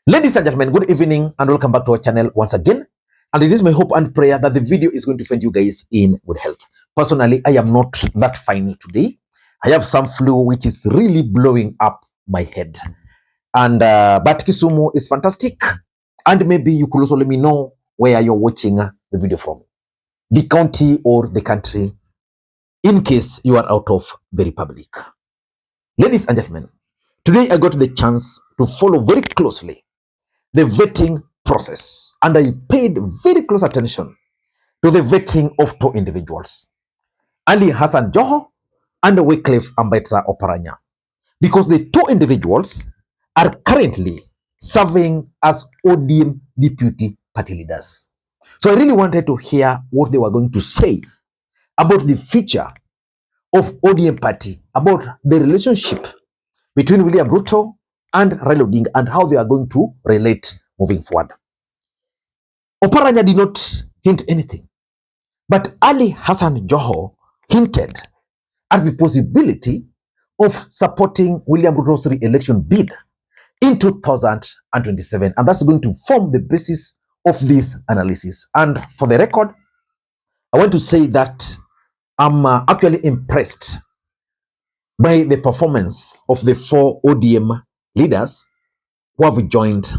Ladies and gentlemen, good evening and welcome back to our channel once again. And it is my hope and prayer that the video is going to find you guys in good health. Personally, I am not that fine today. I have some flu which is really blowing up my head. And but Kisumu is fantastic. And maybe you could also let me know where you're watching the video from. The county or the country, in case you are out of the republic. Ladies and gentlemen, today I got the chance to follow very closely the vetting process, and I paid very close attention to the vetting of two individuals, Ali Hassan Joho and Wycliffe Ambetsa Oparanya, because the two individuals are currently serving as ODM deputy party leaders. So I really wanted to hear what they were going to say about the future of ODM party, about the relationship between William Ruto and Raila Odinga and how they are going to relate moving forward. Oparanya did not hint anything, but Ali Hassan Joho hinted at the possibility of supporting William Ruto's re-election bid in 2027, and that's going to form the basis of this analysis. And for the record, I want to say that I'm actually impressed by the performance of the four ODM leaders who have joined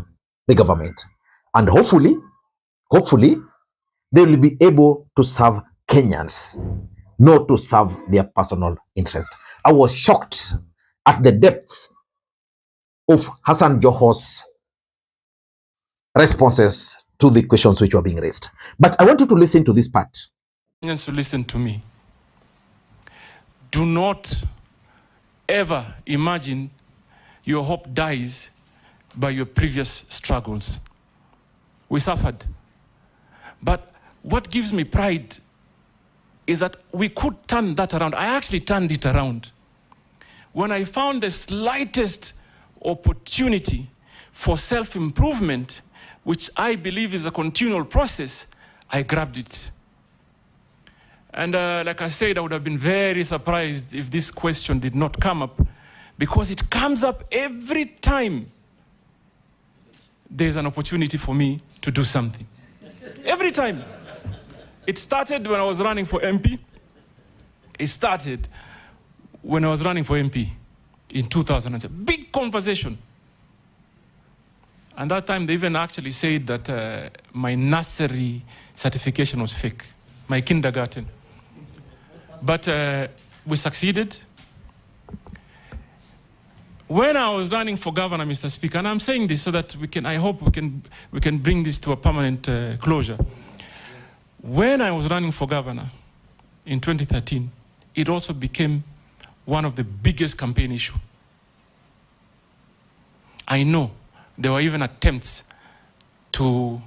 the government. And hopefully, they will be able to serve Kenyans, not to serve their personal interest. I was shocked at the depth of Hassan Joho's responses to the questions which were being raised. But I want you to listen to this part. Kenyans to listen to me. Do not ever imagine your hope dies by your previous struggles. We suffered. But what gives me pride is that we could turn that around. I actually turned it around. When I found the slightest opportunity for self-improvement, which I believe is a continual process, I grabbed it. And like I said, I would have been very surprised if this question did not come up, because it comes up every time there's an opportunity for me to do something. Every time. It started when I was running for MP. It started when I was running for MP in 2007. Big conversation. And that time they even actually said that my nursery certification was fake, my kindergarten. But we succeeded. When I was running for governor, Mr. Speaker, and I'm saying this so that I hope we can bring this to a permanent closure. When I was running for governor in 2013, it also became one of the biggest campaign issues. I know there were even attempts to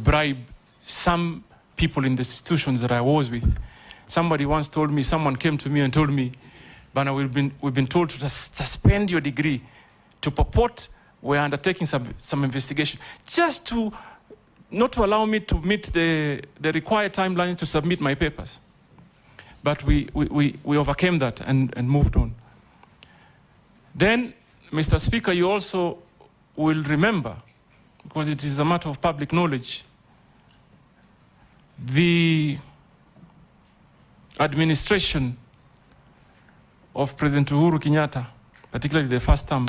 bribe some people in the institutions that I was with. Somebody once told me, someone came to me and told me, Bana, we've been told to suspend your degree. To purport, we're undertaking some investigation, just to not to allow me to meet the required timeline to submit my papers. But we overcame that and moved on. Then, Mr. Speaker, you also will remember, because it is a matter of public knowledge, the administration of President Uhuru Kenyatta, particularly the first term,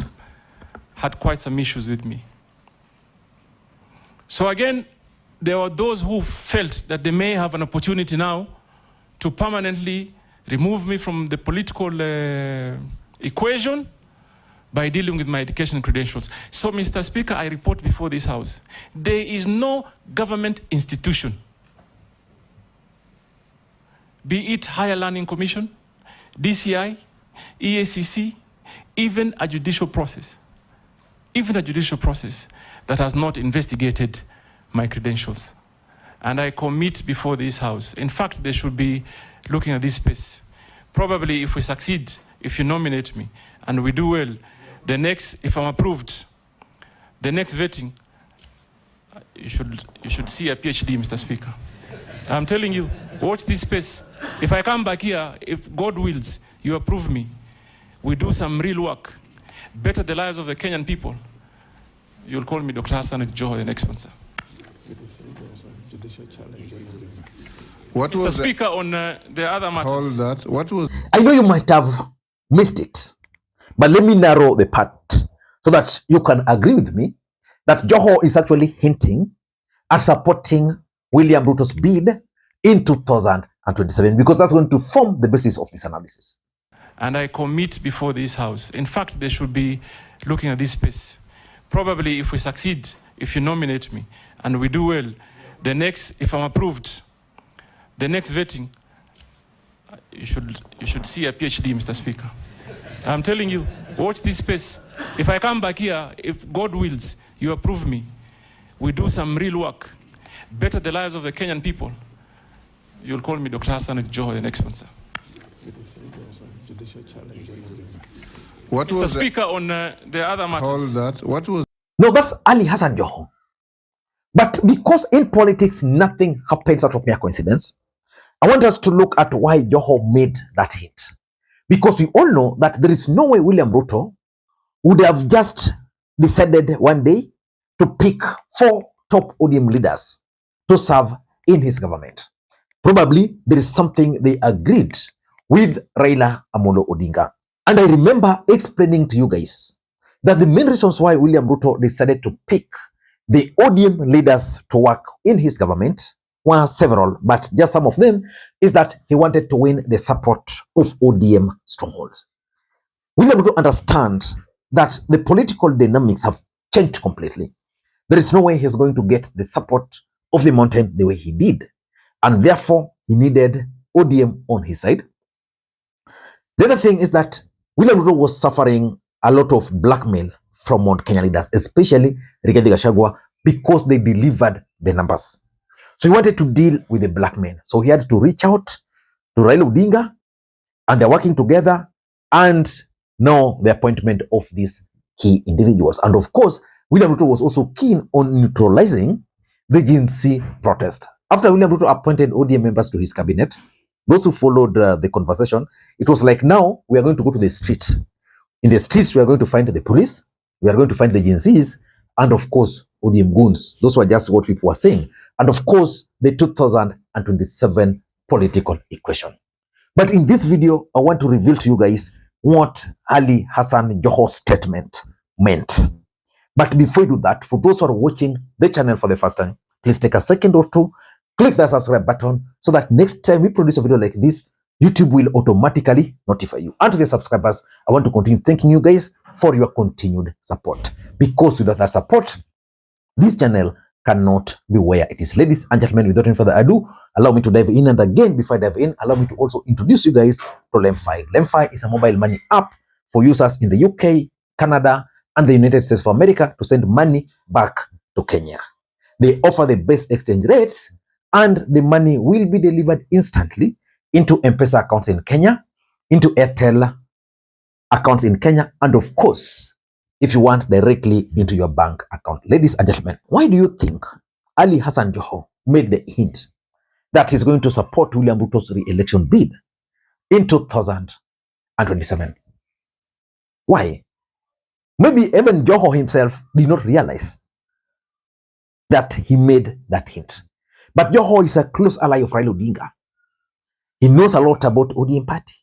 had quite some issues with me. So again, there were those who felt that they may have an opportunity now to permanently remove me from the political equation by dealing with my education credentials. So, Mr. Speaker, I report before this House, there is no government institution, be it Higher Learning Commission, DCI, EACC, even a judicial process that has not investigated my credentials. And I commit before this House. In fact, they should be looking at this space. Probably if we succeed, if you nominate me, and we do well, the next, if I'm approved, the next vetting, you should see a PhD, Mr. Speaker. I'm telling you, watch this space. If I come back here, if God wills, you approve me, we do some real work, better the lives of the Kenyan people, You'll call me Dr. Hassan Joho the next one, sir. What Mr. was Speaker, on the other matters. Hold that. What was I know you might have missed it, but let me narrow the part so that you can agree with me that Joho is actually hinting at supporting William Ruto's bid in 2027, because that's going to form the basis of this analysis. And I commit before this House. In fact, they should be looking at this space. Probably if we succeed, if you nominate me, and we do well, the next, if I'm approved, the next vetting, you should see a PhD, Mr. Speaker. I'm telling you, watch this space. If I come back here, if God wills, you approve me, we do some real work, better the lives of the Kenyan people, you'll call me Dr. Hassan Joho the next one, sir. what Mr. was Speaker, on the other matters. Hold that. What was No, that's Ali Hassan Joho. But because in politics nothing happens out of mere coincidence, I want us to look at why Joho made that hint. Because we all know that there is no way William Ruto would have just decided one day to pick 4 top ODM leaders to serve in his government. Probably there is something they agreed with Raila Odinga. And I remember explaining to you guys that the main reasons why William Ruto decided to pick the ODM leaders to work in his government were several, but just some of them is that he wanted to win the support of ODM strongholds. William Ruto understands that the political dynamics have changed completely. There is no way he's going to get the support of the mountain the way he did. And therefore, he needed ODM on his side. The other thing is that William Ruto was suffering a lot of blackmail from Mount Kenya leaders, especially Rigathi Gachagua, because they delivered the numbers. So he wanted to deal with the blackmail. So he had to reach out to Raila Odinga, and they're working together, and now the appointment of these key individuals. And of course, William Ruto was also keen on neutralizing the Gen Z protest. After William Ruto appointed ODM members to his cabinet, those who followed the conversation, it was like, now we are going to go to the street. In the streets, we are going to find the police, we are going to find the Gen Zs, and of course, ODM goons. Those were just what people were saying. And of course, the 2027 political equation. But in this video, I want to reveal to you guys what Ali Hassan Joho's statement meant. But before you do that, for those who are watching the channel for the first time, please take a second or two, click that subscribe button so that next time we produce a video like this, YouTube will automatically notify you. And to the subscribers, I want to continue thanking you guys for your continued support. Because without that support, this channel cannot be where it is. Ladies and gentlemen, without any further ado, allow me to dive in. And again, before I dive in, allow me to also introduce you guys to Lemfi. Lemfi is a mobile money app for users in the UK, Canada, and the United States of America to send money back to Kenya. They offer the best exchange rates, and the money will be delivered instantly into M-Pesa accounts in Kenya, into Airtel accounts in Kenya, and of course, if you want, directly into your bank account. Ladies and gentlemen, why do you think Ali Hassan Joho made the hint that he's going to support William Ruto's re-election bid in 2027? Why? Maybe even Joho himself did not realize that he made that hint. But Joho is a close ally of Raila Odinga. He knows a lot about ODM Party.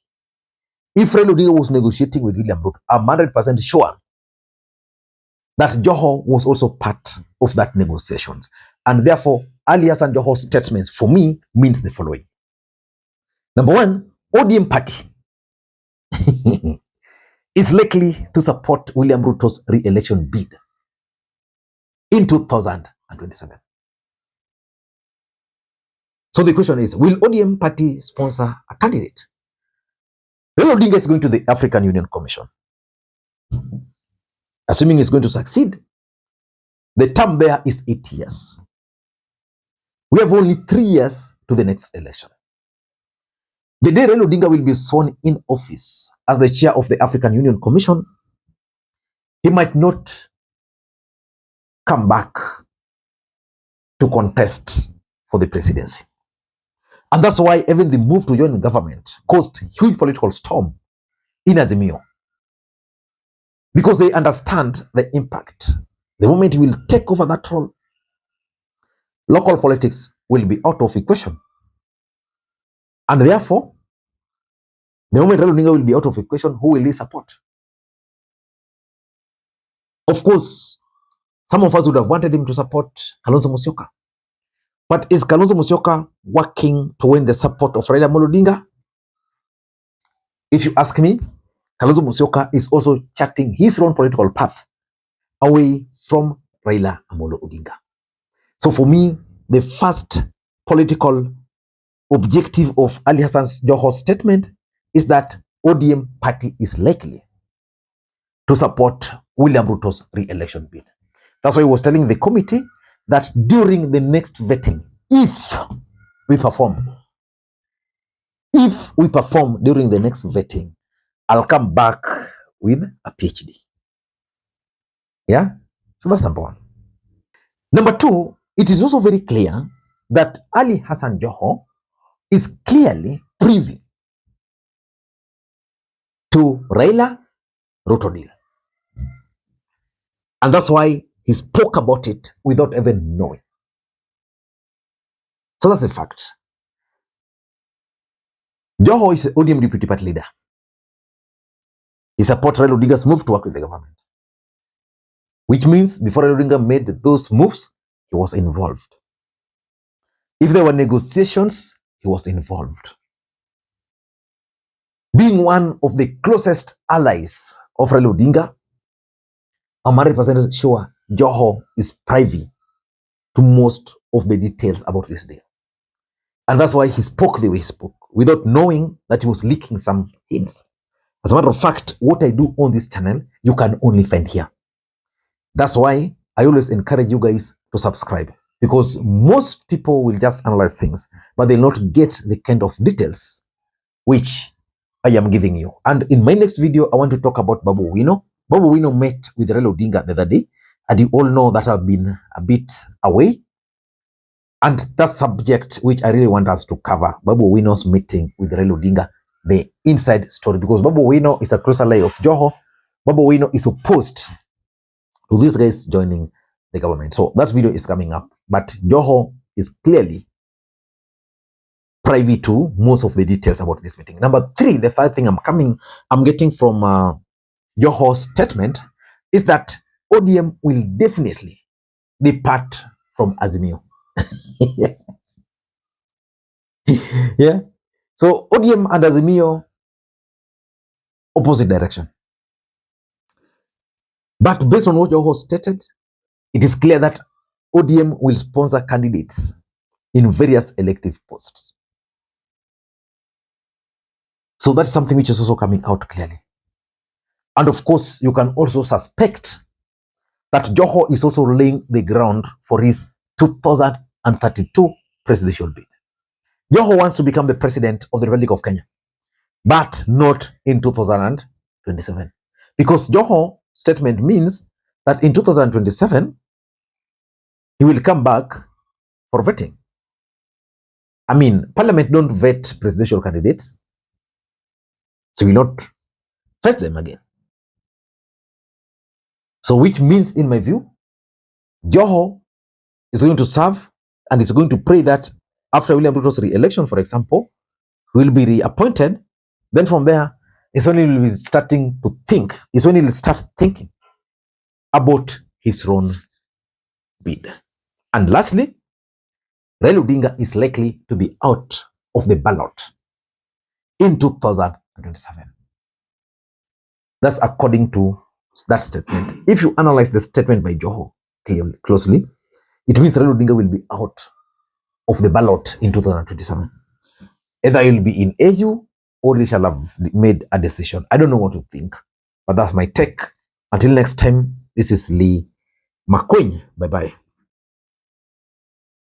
If Raila Odinga was negotiating with William Ruto, I'm 100% sure that Joho was also part of that negotiation. And therefore, Ali Hassan Joho's statements for me means the following. Number one, ODM Party is likely to support William Ruto's re-election bid in 2027. So the question is, will ODM Party sponsor a candidate? Raila Odinga is going to the African Union Commission. Assuming he's going to succeed, the term there is 8 years. We have only 3 years to the next election. The day Raila Odinga will be sworn in office as the chair of the African Union Commission, he might not come back to contest for the presidency. And that's why even the move to join the government caused huge political storm in Azimio. Because they understand the impact The moment he will take over that role, local politics will be out of equation. And therefore, the moment Raila Odinga will be out of equation, who will he support? Of course, some of us would have wanted him to support Kalonzo Musyoka. But is Kalonzo Musyoka working to win the support of Raila Odinga? If you ask me, Kalonzo Musyoka is also charting his own political path away from Raila Odinga. So for me, the first political objective of Ali Hassan Joho's statement is that ODM party is likely to support William Ruto's re-election bid. That's why he was telling the committee that during the next vetting, if we perform during the next vetting, I'll come back with a PhD. Yeah? So that's number one. Number two, it is also very clear that Ali Hassan Joho is clearly privy to Raila Ruto deal. And that's why he spoke about it without even knowing. So that's a fact. Joho is the ODM deputy party leader. He supports Raila Odinga's move to work with the government. Which means before Raila Odinga made those moves, he was involved. If there were negotiations, he was involved. Being one of the closest allies of Raila Odinga, I'm 100% sure Joho is privy to most of the details about this deal. And that's why he spoke the way he spoke, without knowing that he was leaking some hints. As a matter of fact, what I do on this channel, you can only find here. That's why I always encourage you guys to subscribe, because most people will just analyze things, but they'll not get the kind of details which I am giving you. And in my next video, I want to talk about Babu Owino. Babu Owino met with Raila Odinga the other day, and you all know that I've been a bit away. And that subject which I really want us to cover, Babu Owino's meeting with Raila Odinga, the inside story, because Babu Owino is a close ally of Joho. Babu Owino is opposed to these guys joining the government. So that video is coming up, but Joho is clearly privy to most of the details about this meeting. Number three, the third thing I'm getting from Joho's statement is that ODM will definitely depart from Azimio. Yeah. So ODM and Azimio, opposite direction. But based on what Joho stated, it is clear that ODM will sponsor candidates in various elective posts. So that's something which is also coming out clearly. And of course, you can also suspect that Joho is also laying the ground for his 2032 presidential bid. Joho wants to become the president of the Republic of Kenya, but not in 2027. Because Joho's statement means that in 2027, he will come back for vetting. I mean, Parliament don't vet presidential candidates, so we will not face them again. So which means, in my view, Joho is going to serve and is going to pray that after William Ruto's re-election, for example, he will be reappointed. Then from there, it's when he will be starting to think, it's when he will start thinking about his own bid. And lastly, Raila Odinga is likely to be out of the ballot in 2027. That's according to that statement. If you analyze the statement by Joho closely, it means Raila Odinga will be out of the ballot in 2027. Either he will be in AU or he shall have made a decision. I don't know what to think, but that's my take. Until next time, this is Lee Makwiny. Bye-bye.